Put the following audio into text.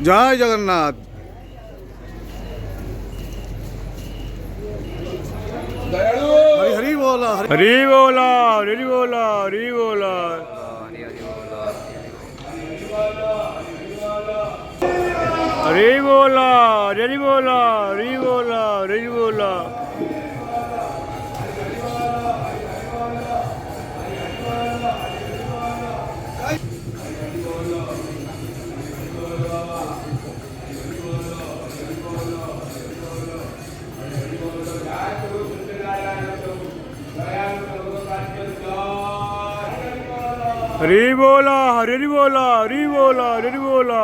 জয় জগন্নাথ। হরি হরি বলা, हरी बोला हरी बोला हरी बोला हरी बोला हरी बोला हरी बोला हरी बोला हरी बोला हरी बोला हरी बोला हरी बोला